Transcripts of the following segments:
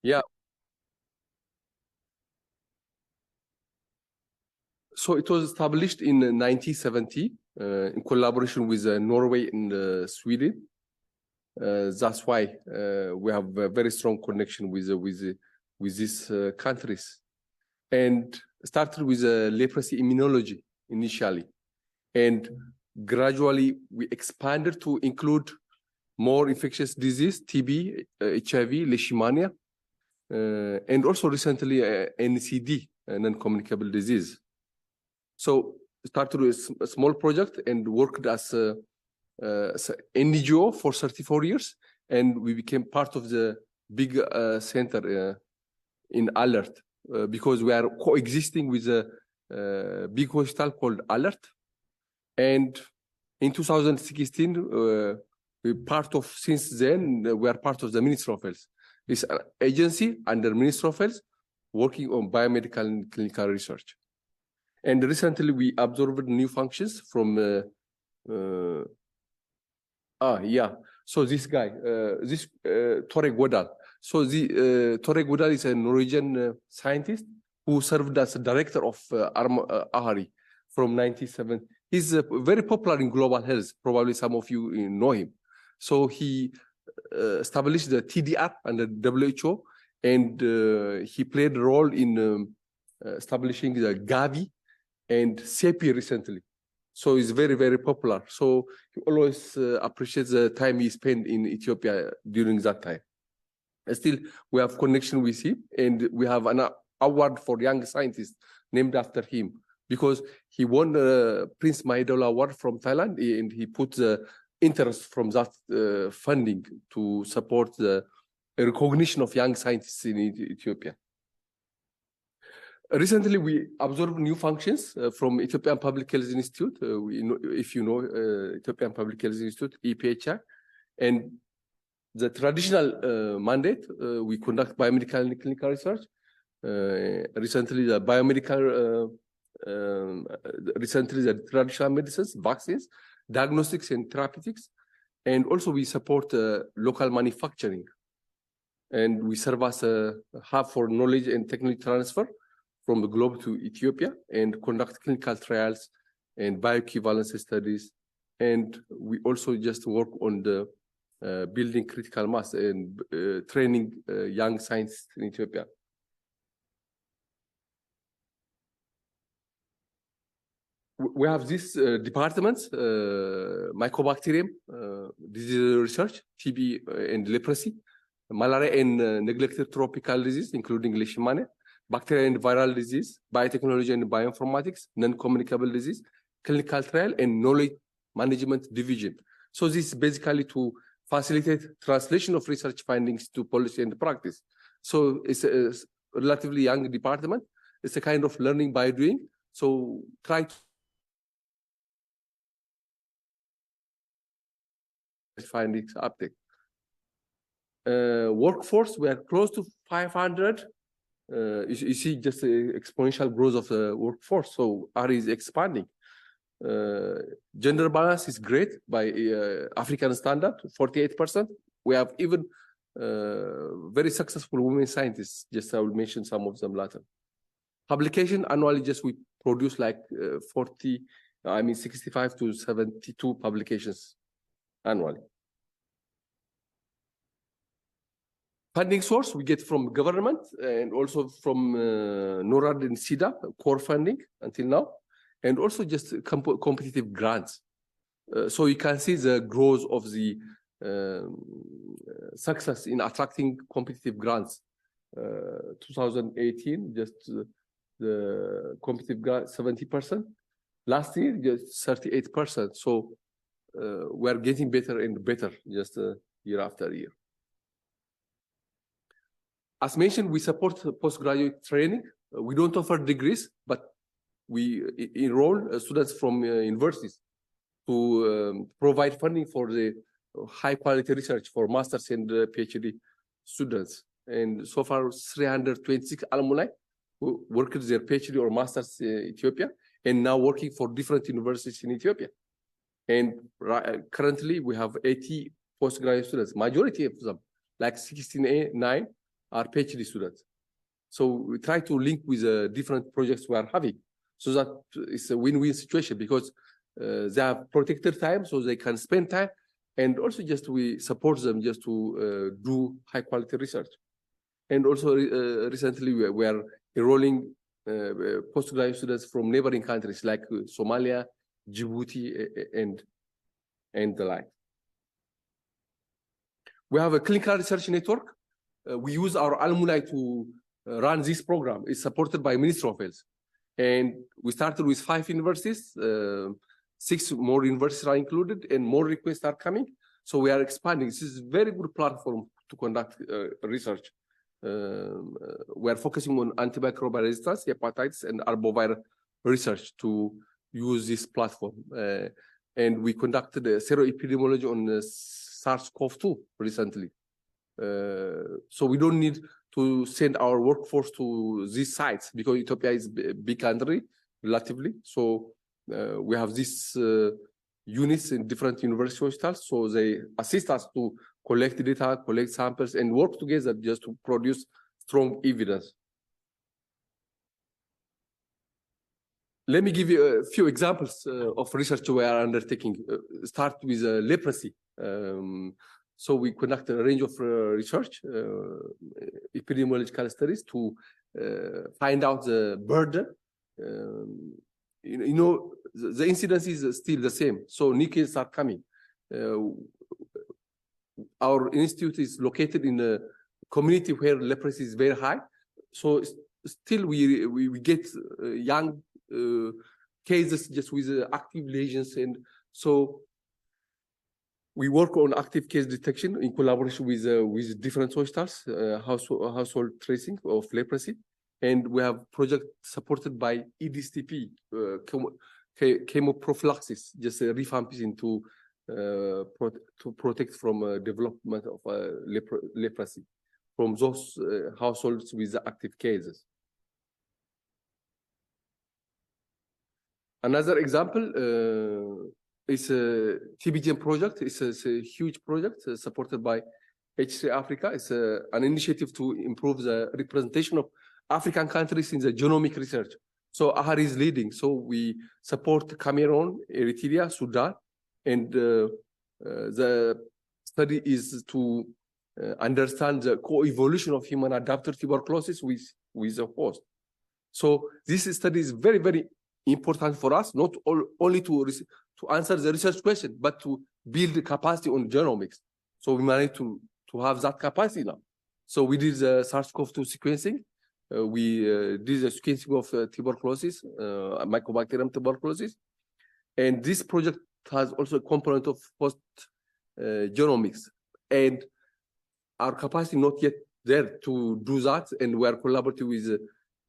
Yeah. So it was established in 1970 in collaboration with Norway and Sweden. That's why we have a very strong connection with these countries, and started with leprosy immunology initially, and gradually we expanded to include more infectious disease, TB, HIV, leishmania, and also recently NCD, non-communicable disease. So started with a small project and worked as a NGO for 34 years, and we became part of the big center in Alert because we are coexisting with a big hospital called Alert. And in 2016, since then, we are part of the Ministry of Health. It's an agency under Ministry of Health working on biomedical and clinical research. And recently we observed new functions from So this guy, Tore Godal. So the Tore Godal is a Norwegian scientist who served as director of AHRI from 1997. He's very popular in global health. Probably some of you know him. So he established the TDR under WHO, and he played a role in establishing the Gavi and CEPI recently. So he's very, very popular. So he always appreciates the time he spent in Ethiopia during that time. And still, we have connection with him, and we have an award for young scientists named after him because he won the Prince Mahidol Award from Thailand, and he put the interest from that funding to support the recognition of young scientists in Ethiopia. Recently, we observed new functions from Ethiopian Public Health Institute. If you know Ethiopian Public Health Institute, EPHI, and the traditional mandate, we conduct biomedical and clinical research. Recently, the traditional medicines, vaccines, diagnostics and therapeutics, and also we support local manufacturing. And we serve as a hub for knowledge and technology transfer from the globe to Ethiopia, and conduct clinical trials and bioequivalence studies. And we also just work on the building critical mass and training young scientists in Ethiopia. We have these departments, Mycobacterium, disease research, TB and leprosy, malaria and neglected tropical disease, including leishmania, bacterial and viral disease, biotechnology and bioinformatics, non-communicable disease, clinical trial, and knowledge management division. So this is basically to facilitate translation of research findings to policy and practice. So it's a relatively young department. It's a kind of learning by doing. So try to findings uptake. Workforce, we are close to 500. You see just the exponential growth of the workforce. So AHRI is expanding. Gender balance is great by African standard, 48%. We have even very successful women scientists. Just I will mention some of them later. Publication annually, just we produce like 65 to 72 publications annually. Funding source we get from government and also from NORAD and SIDA, core funding until now, and also just competitive grants. So you can see the growth of the success in attracting competitive grants. 2018, just the competitive grant 70%. Last year, just 38%. So we are getting better and better just year after year. As mentioned, we support postgraduate training. We don't offer degrees, but we enroll students from universities to provide funding for the high quality research for masters and PhD students. And so far, 326 alumni who worked their PhD or masters in Ethiopia, and now working for different universities in Ethiopia. And currently, we have 80 postgraduate students. Majority of them, like 69, are PhD students. So we try to link with different projects we are having, so that it's a win-win situation, because they have protected time, so they can spend time, and also just we support them just to do high-quality research. And also recently we are enrolling postgraduate students from neighboring countries like Somalia, Djibouti, and the like. We have a clinical research network. We use our alumni to run this program. It's supported by Ministry of Health. And we started with 5 universities, 6 more universities are included, and more requests are coming. So we are expanding. This is a very good platform to conduct research. We are focusing on antimicrobial resistance, hepatitis, and arbovirus research to use this platform. And we conducted a seroepidemiology on SARS-CoV-2 recently. So we don't need to send our workforce to these sites, because Ethiopia is a big country relatively. So we have these units in different university hospitals. So they assist us to collect data, collect samples, and work together just to produce strong evidence. Let me give you a few examples of research we are undertaking. Start with leprosy. So we conduct a range of research, epidemiological studies to find out the burden. You know, the incidence is still the same, so new cases are coming. Our institute is located in a community where leprosy is very high, so still we get young cases just with active lesions, and so we work on active case detection in collaboration with different hospitals, household tracing of leprosy, and we have project supported by EDSTP, chemoprophylaxis, just revamping to protect from development of leprosy from those households with active cases. Another example is a TBGM project. It's a huge project supported by AHRI Africa. It's an initiative to improve the representation of African countries in the genomic research. So AHRI is leading. So we support Cameroon, Eritrea, Sudan, and the study is to understand the co-evolution of human adapted tuberculosis with the host. So this study is very, very important for us, not only to answer the research question, but to build the capacity on genomics. So we managed to have that capacity now. So we did the SARS-CoV-2 sequencing. We did the sequencing of tuberculosis, Mycobacterium tuberculosis. And this project has also a component of host genomics. And our capacity not yet there to do that. And we are collaborating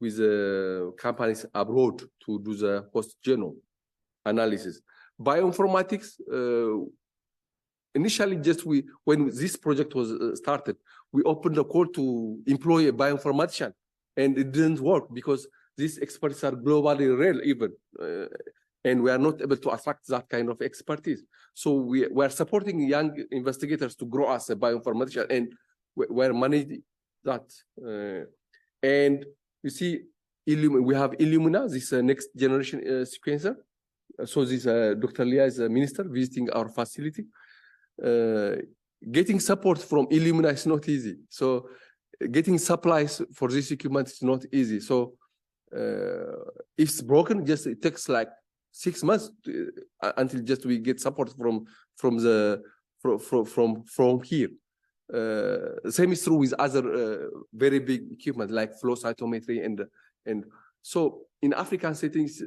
with companies abroad to do the host genome analysis. Bioinformatics, initially when this project was started, we opened a call to employ a bioinformatician, and it didn't work because these experts are globally rare even, and we are not able to attract that kind of expertise. So we are supporting young investigators to grow as a bioinformatician, and we're managing that. And you see, we have Illumina, this next generation sequencer. So this Dr. Leah is a minister visiting our facility. Getting support from Illumina is not easy. So getting supplies for this equipment is not easy. So if it's broken, it takes like 6 months until we get support from here. Same is true with other very big equipment like flow cytometry and so in African settings,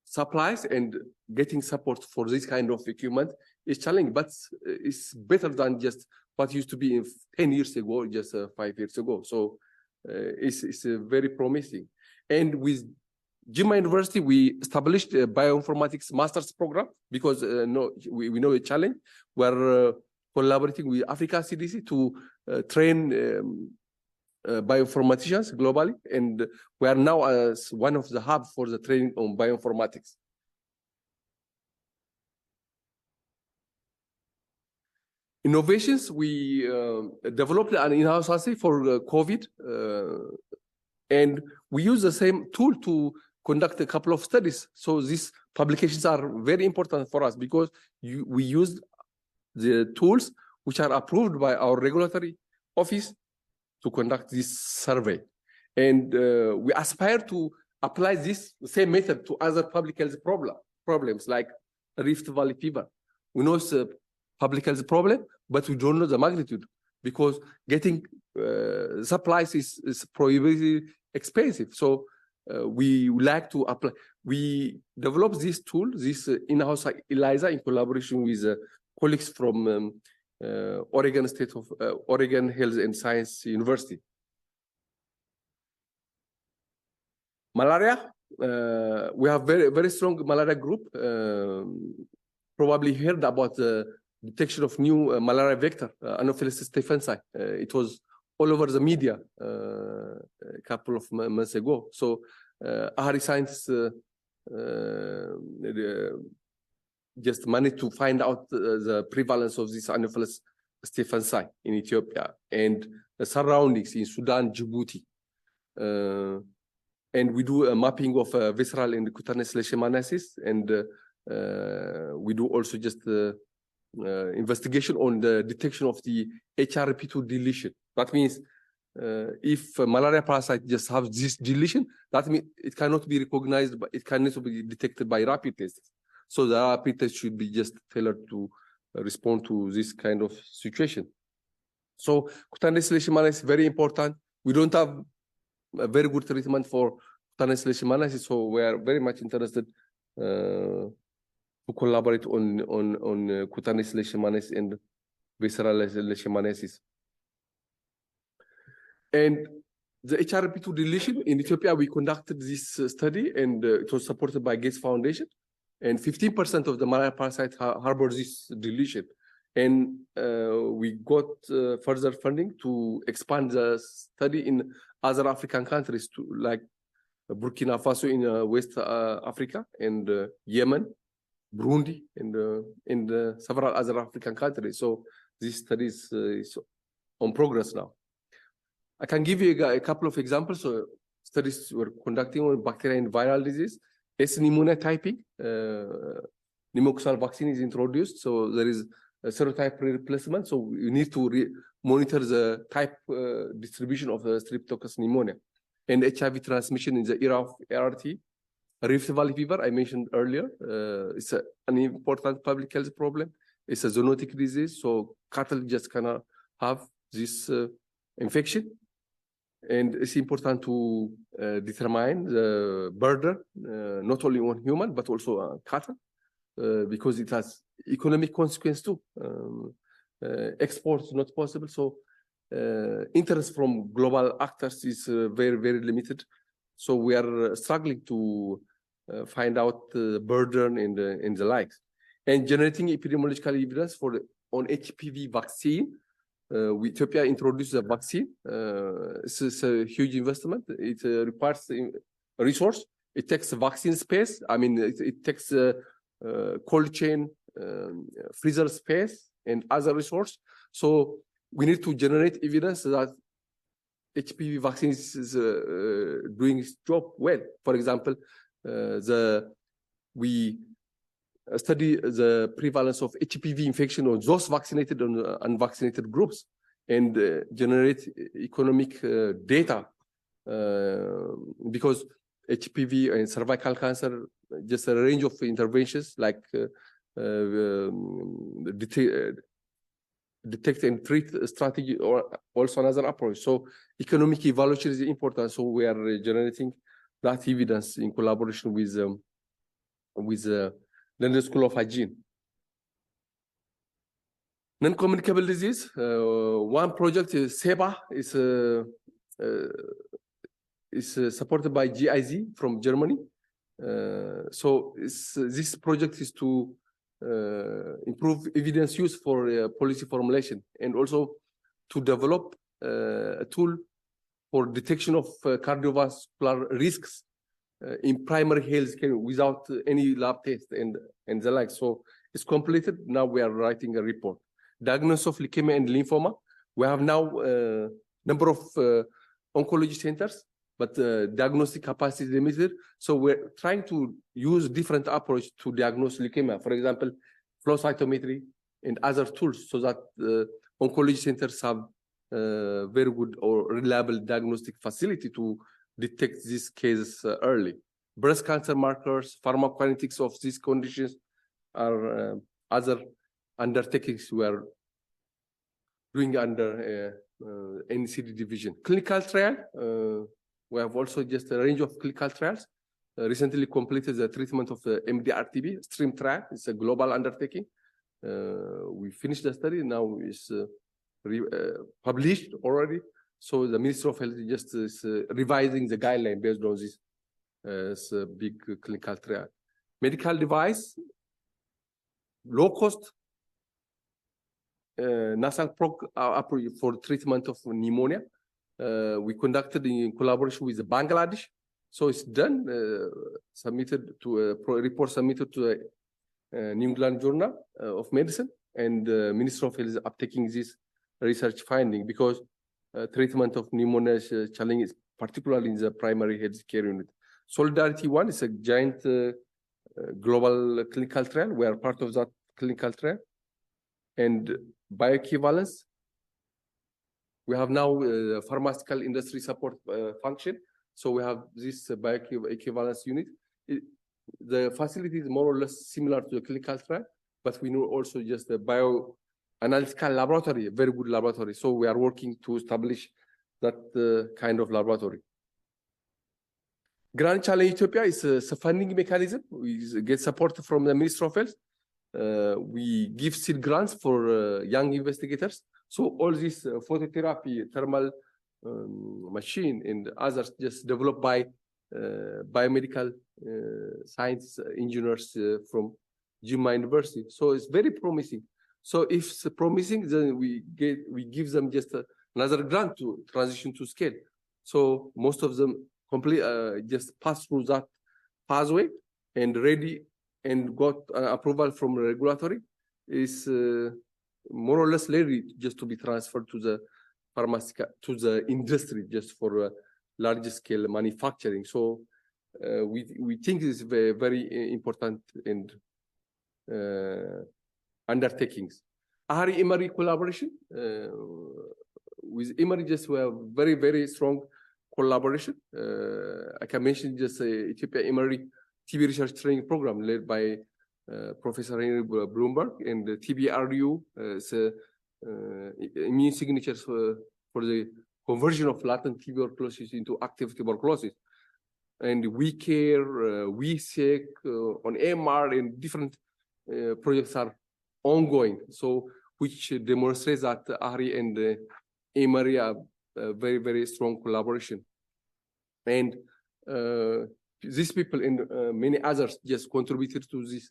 supplies and getting support for this kind of equipment is challenging, but it's better than just what used to be 10 years ago, just 5 years ago. So it's very promising. And with Jimma University, we established a bioinformatics master's program because we know a challenge. We're collaborating with Africa CDC to train bioinformaticians globally, and we are now as one of the hubs for the training on bioinformatics. Innovations, we developed an in-house assay for COVID, and we use the same tool to conduct a couple of studies. So these publications are very important for us because we use the tools which are approved by our regulatory office to conduct this survey. And we aspire to apply this same method to other public health problems like Rift Valley fever. We know it's a public health problem, but we don't know the magnitude because getting supplies is prohibitively expensive. So we like to apply. We developed this tool, this in-house ELISA, in collaboration with colleagues from Oregon Health and Science University. Malaria, we have very strong malaria group. Probably heard about the detection of new malaria vector, Anopheles stephensi. It was all over the media a couple of months ago. So AHRI scientists just managed to find out the prevalence of this Anopheles stephensi in Ethiopia and the surroundings in Sudan, Djibouti. And we do a mapping of visceral and cutaneous leishmaniasis, and we do also just investigation on the detection of the HRP2 deletion. That means if malaria parasite just has this deletion, that means it cannot be recognized, but it cannot be detected by rapid tests. So the rapid test should be just tailored to respond to this kind of situation. So cutaneous leishmaniasis is very important. We don't have a very good treatment for cutaneous leishmaniasis, so we are very much interested to collaborate on cutaneous leishmaniasis and visceral leishmaniasis. And the HRP2 deletion in Ethiopia, we conducted this study, and it was supported by Gates Foundation. And 15% of the malaria parasite harbor this deletion. And we got further funding to expand the study in other African countries, like Burkina Faso in West Africa, and Yemen, Burundi, and several other African countries. So this study is on progress now. I can give you a couple of examples. So studies we're conducting on bacterial and viral disease. S pneumonia typing, pneumococcal vaccine is introduced. So there is a serotype replacement. So you need to monitor the type distribution of Streptococcus pneumonia. And HIV transmission in the era of ART. Rift Valley fever, I mentioned earlier, it's an important public health problem. It's a zoonotic disease, so cattle just cannot have this infection. And it's important to determine the burden, not only on human, but also on cattle, because it has economic consequence too. Exports not possible, so interest from global actors is very, very limited. So we are struggling to find out the burden and the likes. And generating epidemiological evidence on HPV vaccine. Ethiopia introduced a vaccine. It's a huge investment. It requires a resource. It takes vaccine space. I mean, it takes cold chain, freezer space, and other resource. So we need to generate evidence that HPV vaccine is doing its job well. For example, we study the prevalence of HPV infection on those vaccinated and unvaccinated groups, and generate economic data, because HPV and cervical cancer, just a range of interventions like detect and treat strategy, or also another approach. So economic evaluation is important. So we are generating that evidence in collaboration with London School of Hygiene. Non-communicable disease. One project is SEBA, is supported by GIZ from Germany. So this project is to improve evidence use for policy formulation, and also to develop a tool for detection of cardiovascular risks in primary health care without any lab test and the like. So it's completed. Now we are writing a report. diagnosis of leukemia and lymphoma. We have now a number of oncology centers, but diagnostic capacity is limited. So we're trying to use different approach to diagnose leukemia. For example, flow cytometry and other tools, so that oncology centers have very good or reliable diagnostic facility to detect these cases early. Breast cancer markers, pharmacokinetics of these conditions are other undertakings we are doing under NCD division. Clinical trial, we have also just a range of clinical trials. Recently completed the treatment of the MDR-TB STREAM trial. It's a global undertaking. We finished the study, now it's published already. So the Ministry of Health just is revising the guideline based on this. It's a big clinical trial. Medical device, low cost, nasal approach for treatment of pneumonia. We conducted in collaboration with Bangladesh. So it's done, submitted to a report submitted to the New England Journal of Medicine, and the Ministry of Health is uptaking this research finding because treatment of pneumonia is challenging, particularly in the primary health care unit. Solidarity One is a giant global clinical trial. We are part of that clinical trial. And bioequivalence, we have now pharmaceutical industry support function. So we have this bioequivalence unit. The facility is more or less similar to the clinical trial, but we know also just the bioanalytical laboratory, a very good laboratory. So we are working to establish that kind of laboratory. Grand Challenge Ethiopia is a funding mechanism. We get support from the Ministry of Health. We give seed grants for young investigators. So all this phototherapy, thermal machine and others just developed by biomedical science engineers from Jimma University. So it's very promising. So if it's promising, then we give them just another grant to transition to scale. So most of them just pass through that pathway and ready and got approval from regulatory is more or less ready just to be transferred to the pharmaceutical, to the industry, just for large scale manufacturing. So we think it's very, very important and undertakings. AHRI collaboration with AHRI, just we have very, very strong collaboration. I can mention just Ethiopia AHRI TB research training program led by Professor Henry Bloomberg, and the TBRU is immune signatures for the conversion of latent tuberculosis into active tuberculosis. And we care, we seek on AMR, and different projects are ongoing. So which demonstrates that AHRI and AMRI are very, very strong collaboration. And these people and many others just contributed to this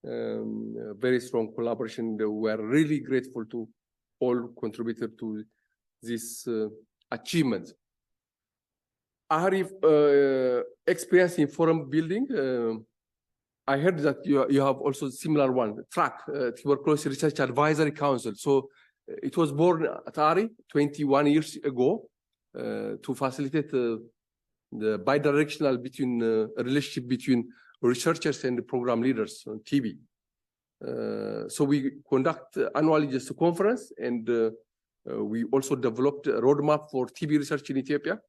very strong collaboration. We are really grateful to all contributed to this achievement. AHRI experience in forum building. I heard that you have also similar one, TRAC, Tuberculosis Research Advisory Council. So it was born at AHRI 21 years ago to facilitate the bidirectional relationship between researchers and program leaders on TB. So we conduct annually just a conference, and we also developed a roadmap for TB research in Ethiopia.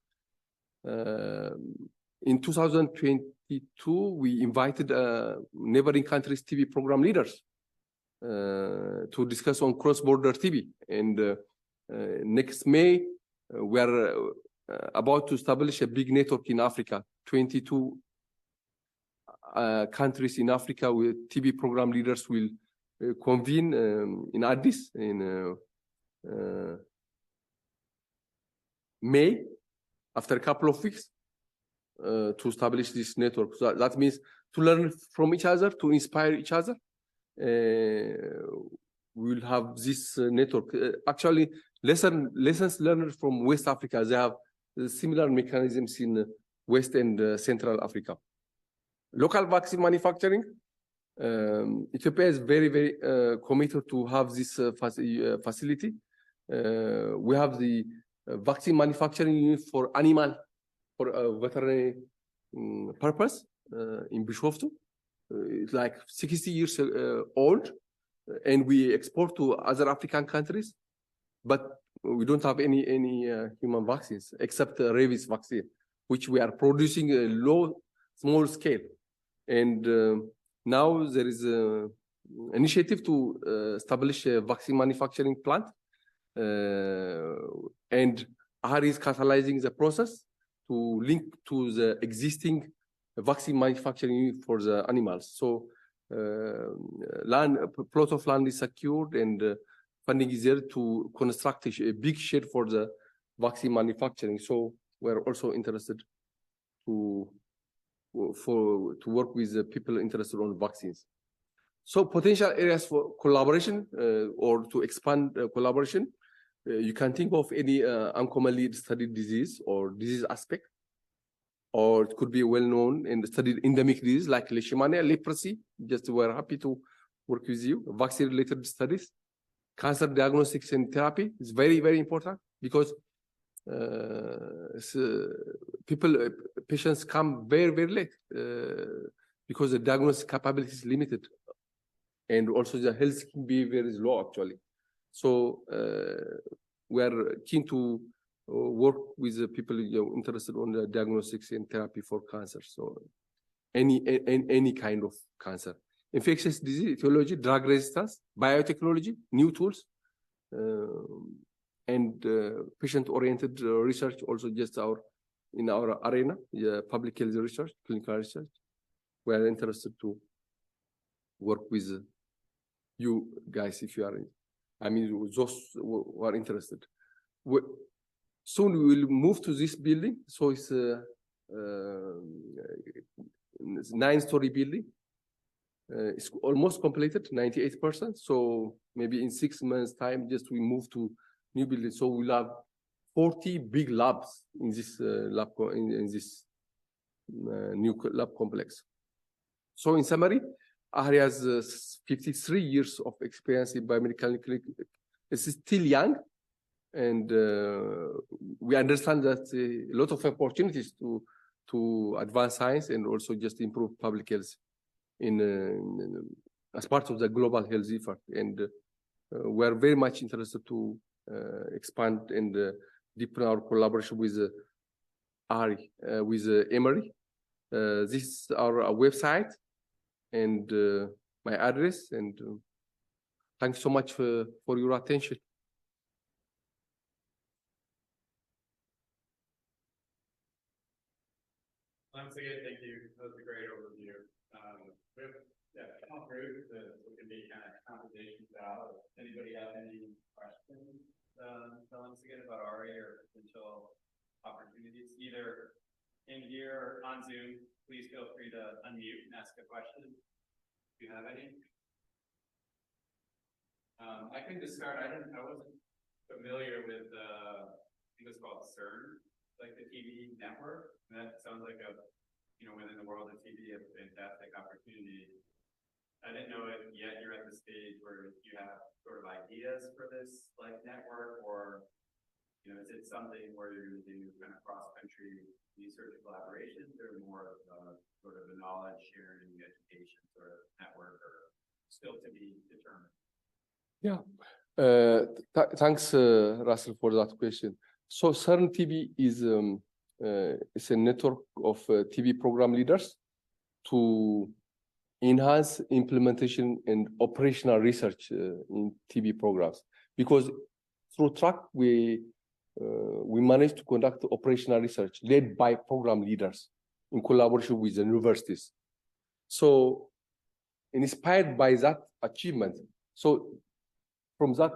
In 2022, we invited neighboring countries' TB program leaders to discuss on cross-border TB. And next May, we are about to establish a big network in Africa, 22 countries in Africa with TB program leaders will convene in Addis in May, after a couple of weeks, to establish this network. So that means to learn from each other, to inspire each other. We will have this network. Actually, lessons learned from West Africa. They have similar mechanisms in West and Central Africa. Local vaccine manufacturing. Ethiopia is very, very committed to have this facility. We have the vaccine manufacturing unit for animal, for veterinary purpose in Bishoftu. It's like 60 years old, and we export to other African countries, but we don't have any human vaccines except rabies vaccine, which we are producing a small scale. And now there is an initiative to establish a vaccine manufacturing plant, and AHRI is catalyzing the process to link to the existing vaccine manufacturing unit for the animals. So plot of land is secured, and funding is there to construct a big shed for the vaccine manufacturing. So we're also interested to work with the people interested on vaccines. So potential areas for collaboration or to expand collaboration, you can think of any uncommonly studied disease or disease aspect, or it could be well-known and studied endemic disease like leishmania, leprosy. Just we're happy to work with you. Vaccine-related studies, cancer diagnostics and therapy is very, very important because patients come very, very late because the diagnostic capability is limited, and also the health behavior is low actually. So we are keen to work with the people interested on the diagnostics and therapy for cancer. So any kind of cancer, infectious disease, etiology, drug resistance, biotechnology, new tools, and patient-oriented research also just in our arena, public health research, clinical research. We are interested to work with you guys if you are, those who are interested. Soon we will move to this building. So it's a 9-story building. It's almost completed, 98%. So maybe in 6 months' time, just we move to new building. So we'll have 40 big labs in this in this new lab complex. So in summary, AHRI has 53 years of experience in biomedical clinic. It's still young, and we understand that a lot of opportunities to advance science and also just improve public health as part of the global health effort. And we are very much interested to expand and deepen our collaboration with AHRI, with AHRI. This is our website and my address. And thanks so much for your attention. Once again, thank you. That was a great overview. Come through we can be kind of conversation style. Anybody have any questions? Once again about AHRI or potential opportunities, either in here or on Zoom, please feel free to unmute and ask a question if you have any. I can just start. I wasn't familiar with I think it's called CERN, like the TV network. And that sounds like within the world of TV, a fantastic opportunity. I didn't know it yet. You're at the stage where you have sort of ideas for this like network, or is it something where you're going to do kind of cross-country research collaborations, or more of sort of a knowledge sharing, education sort of network, or still to be determined? Yeah. Thanks, Russell, for that question. So CERN TV is it's a network of TV program leaders to enhance implementation and operational research in TV programs. Because through TRACK, we managed to conduct operational research led by program leaders in collaboration with the universities. So inspired by that achievement, so from that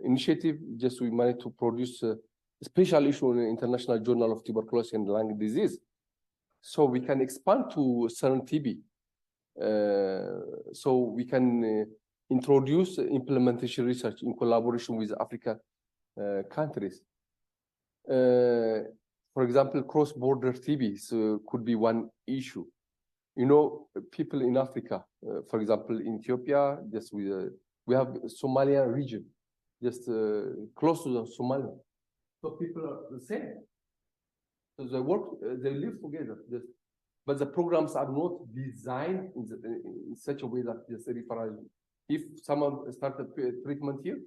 initiative, just we managed to produce a special issue in the International Journal of Tuberculosis and Lung Disease. So we can expand to CERN TV. So we can introduce implementation research in collaboration with African countries. For example, cross-border TB could be one issue. you know, people in Africa, for example, in Ethiopia, just we have Somalian region, just close to the Somalia. So people are the same. So they work, they live together. But the programs are not designed in such a way that just referral. If someone started treatment here,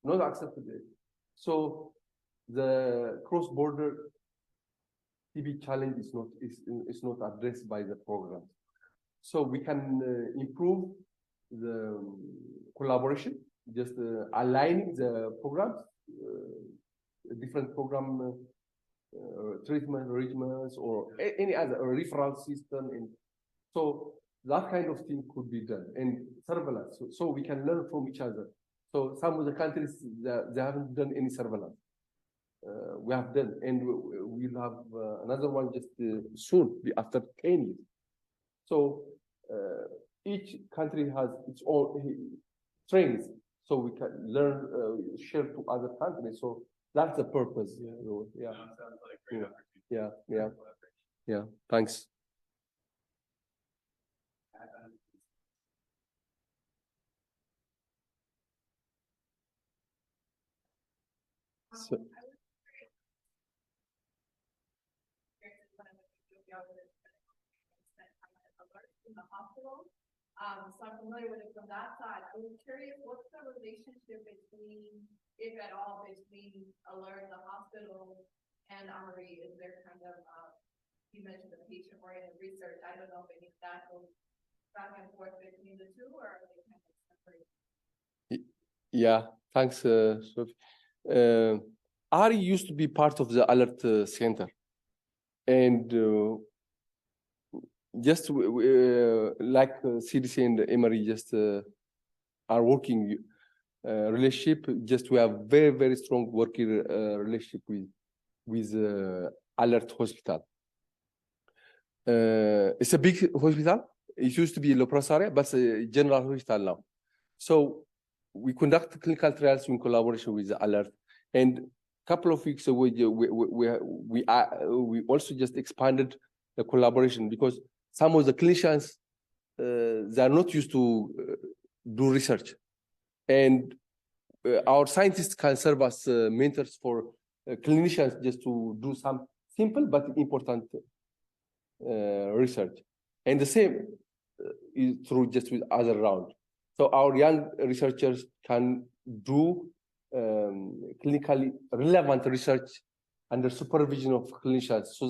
not accepted it. So the cross-border TB challenge is not addressed by the program. So we can improve the collaboration, just aligning the programs, different program treatment regimens or any other referral system. And so that kind of thing could be done, and surveillance. So we can learn from each other. So some of the countries, they haven't done any surveillance. We have done, and we'll have another one just soon, after 10 years. So each country has its own strengths, so we can learn, share to other countries. So that's the purpose. Yeah. Sounds like a great opportunity. Yeah. Thanks. So, in the hospital. So I'm familiar with it from that side. I was curious, what's the relationship between, if at all, between AHRI, the hospital, and AHRI? Is there kind of, you mentioned the patient-oriented research. I don't know if any of that goes back and forth between the two, or are they kind of separate? Yeah, thanks, Sophie. AHRI used to be part of the alert center, and just like CDC and AHRI just are working relationship. Just we have very strong working relationship with Alert Hospital. It's a big hospital. It used to be Lopras area, but it's a general hospital now. So we conduct clinical trials in collaboration with the Alert. And a couple of weeks ago, we also just expanded the collaboration, because some of the clinicians, they are not used to do research. And our scientists can serve as mentors for clinicians just to do some simple but important research. And the same is true just with other round. So our young researchers can do clinically relevant research under supervision of clinicians, so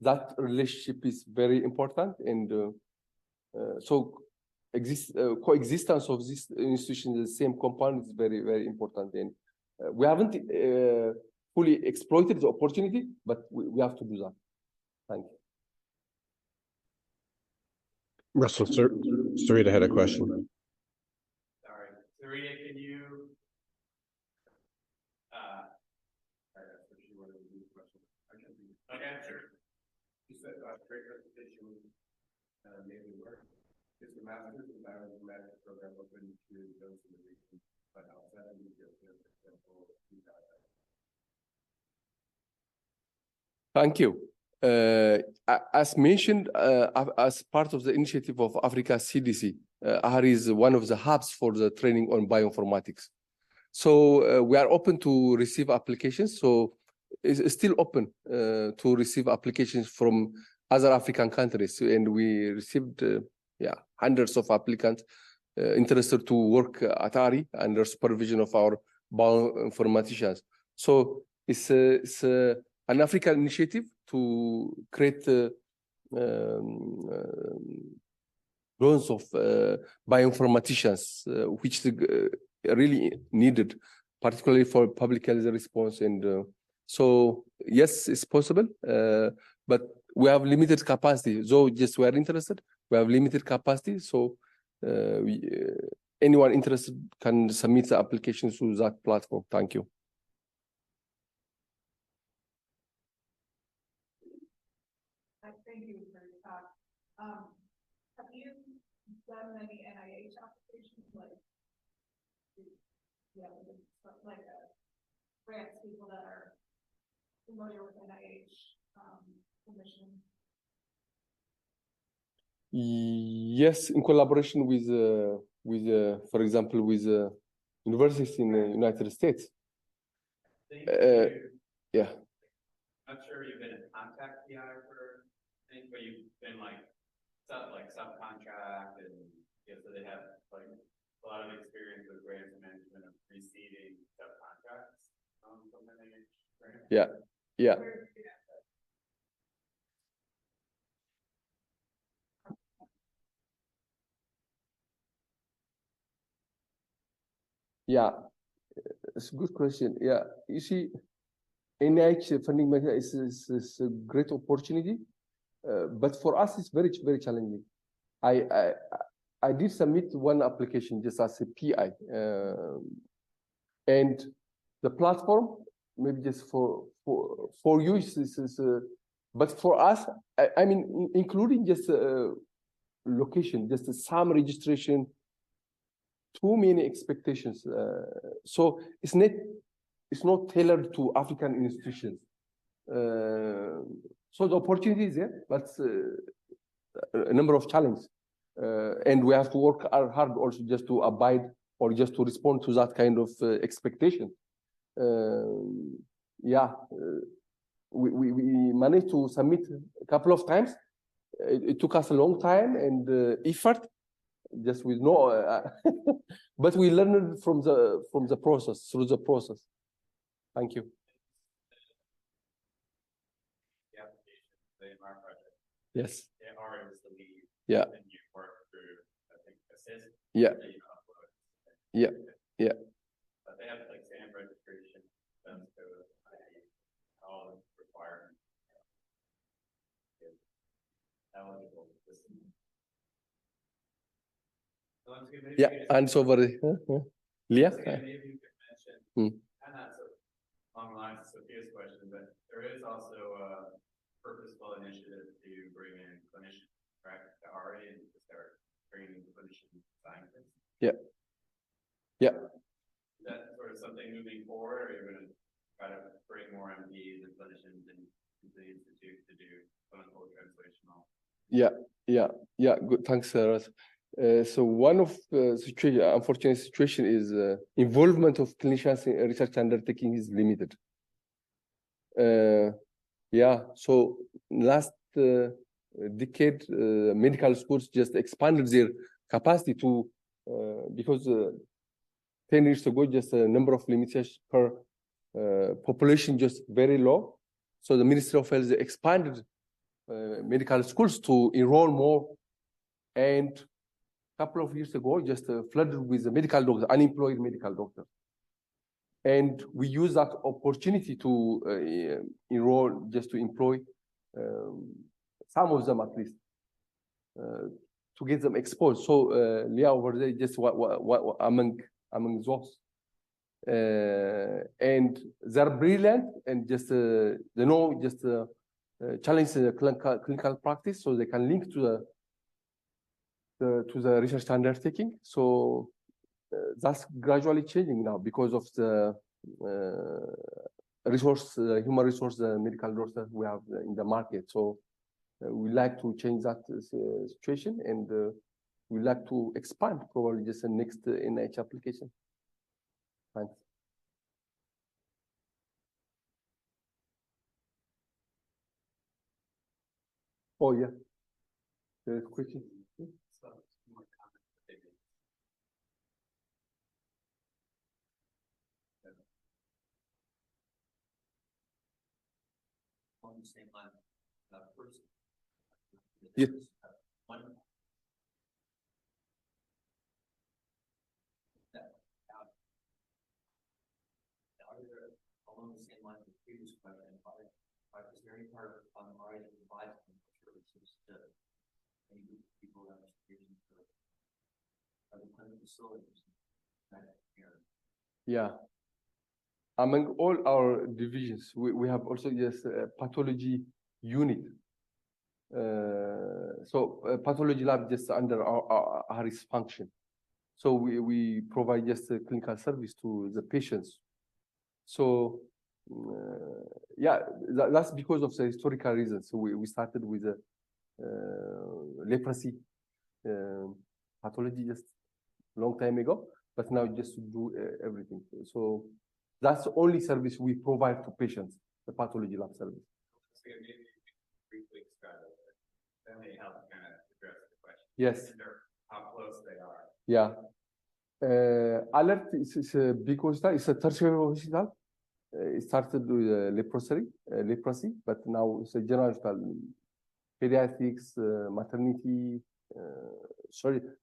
that relationship is very important. And so coexistence of this institution in the same compound is very important. And we haven't fully exploited the opportunity, but we have to do that. Thank you. Russell, Sarita had a question. Sorry, Sarita, can you? Okay, sure. You said great presentation. Maybe work. Is the master's in bioinformatics program open to those in the region, but outside of Ethiopia, for example? Thank you. As mentioned, as part of the initiative of Africa CDC, AHRI is one of the hubs for the training on bioinformatics. So we are open to receive applications. So it's still open to receive applications from other African countries. And we received hundreds of applicants interested to work at AHRI under supervision of our bioinformaticians. So it's an African initiative to create loans of bioinformaticians, which really needed, particularly for public health response. And so, yes, it's possible, but we have limited capacity. So just we are interested, we have limited capacity. So anyone interested can submit the application through that platform. Thank you. Thank you for your talk. Have you done any NIH applications, like grants people that are familiar with NIH permission? Yes, in collaboration with, for example, with universities in the United States. Think Yeah. not sure you've been in contact PI for things, but you've been like subcontract and so they have like a lot of experience with grants management of receiving subcontracts from the grant. Yeah. Yeah. Yeah, it's a good question. Yeah, you see, NIH funding is a great opportunity, but for us it's very, very challenging. I did submit one application just as a PI, and the platform maybe just for you is but for us, I mean, including just location, just some registration, too many expectations. So it's not tailored to African institutions. So the opportunity is there, but a number of challenges. And we have to work hard also just to abide or just to respond to that kind of expectation. Yeah, we managed to submit a couple of times. It took us a long time and effort, just with no, but we learned from the process, through the process. Thank you. The application, the MR project. Yes. AHRI was the lead. Yeah. And you work through, I think, assist. Yeah. Yeah. Yeah. But they have like SAM registration, all the requirements. Eligible. Yeah, and so over. Leah? Maybe you could mention, and that's along the lines of Sophia's question, but there is also a purposeful initiative to bring in clinicians, right, to AHRI and to start bringing clinician scientists. Yeah. Yeah. Is that sort of something moving forward, or are you going to try to bring more MDs and clinicians into the institute to do clinical translational? Yeah. Good. Thanks, Ras. So one of the unfortunate situation is involvement of clinicians in research undertaking is limited. Yeah, so last decade, medical schools just expanded their capacity to, because 10 years ago, just a number of limitations per population just very low. So the Ministry of Health expanded medical schools to enroll more, and a couple of years ago, just flooded with the medical doctors, unemployed medical doctors. And we use that opportunity to enroll, just to employ some of them at least, to get them exposed. So Leah over there, just what among those. And they're brilliant and just they know just challenge the clinical practice, so they can link to the research undertaking. So that's gradually changing now because of the human resource medical doctors we have in the market. So we like to change that situation, and we like to expand probably just the next NIH application. Thanks. Oh yeah, there's a question. On the same line, first. Yes. One. Along the same line with the previous question, is there any part on AHRI that provides services to any people that are students for other clinical facilities? Yeah. Among all our divisions, we have also just a pathology unit. So pathology lab just under our AHRI's function. So we provide just a clinical service to the patients. So yeah, that's because of the historical reasons. So we started with leprosy pathology just long time ago, but now just to do everything. So that's the only service we provide to patients, the pathology lab service. So maybe briefly describe it. That may help kind of address the question. Yes. How close they are. Yeah. Alert is a big hospital. It's a tertiary hospital. It started with leprosy, but now it's a general hospital. Pediatrics, maternity,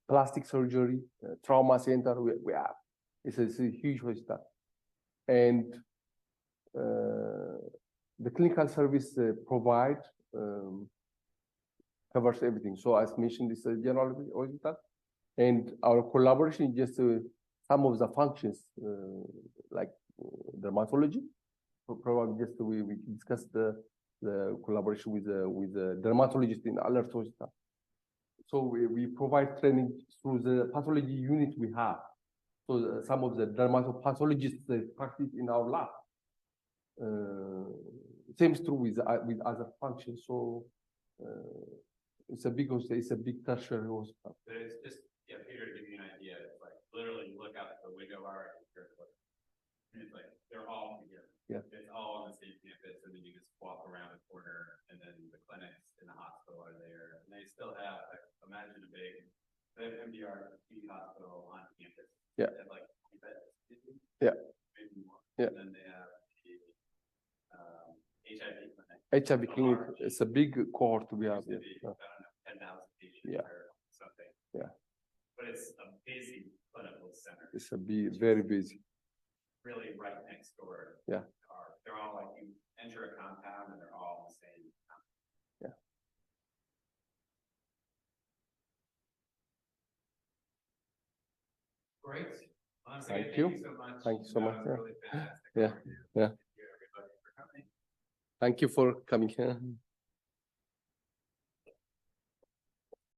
plastic surgery, trauma center. We have. It's a huge hospital, and the clinical service provide covers everything. So as mentioned, it's a general hospital, and our collaboration is just some of the functions like dermatology. Probably just we discussed the collaboration with the dermatologist in alert hospital. So we provide training through the pathology unit we have. So some of the dermatopathologists they practice in our lab. Same is true with other functions. So it's a big hospital. It's a big tertiary hospital. But it's just, yeah, Peter, to give you an idea, it's like literally you look out the window of our and it's like they're all together. Yeah. It's all on the same campus, and then you just walk around the corner, and then the clinics and the hospital are there. And they still have, like, imagine they have MDR hospital on campus. Yeah. They have like 20 beds. Yeah. Maybe more. Yeah. And then they have the HIV clinic. HIV clinic. It's a big cohort we have. Used to Yeah. be, I don't know, 10,000 patients Yeah. or something. Yeah. But it's a busy clinical center. It's a very busy. Really right next door. Yeah. They're all like, you enter a compound and they're all the same compound. Yeah. Great. Once Thank again, you. Thank you so much. Thank you so much. That was really fantastic. Yeah. overview. Yeah. Thank you everybody for coming. Thank you for coming here.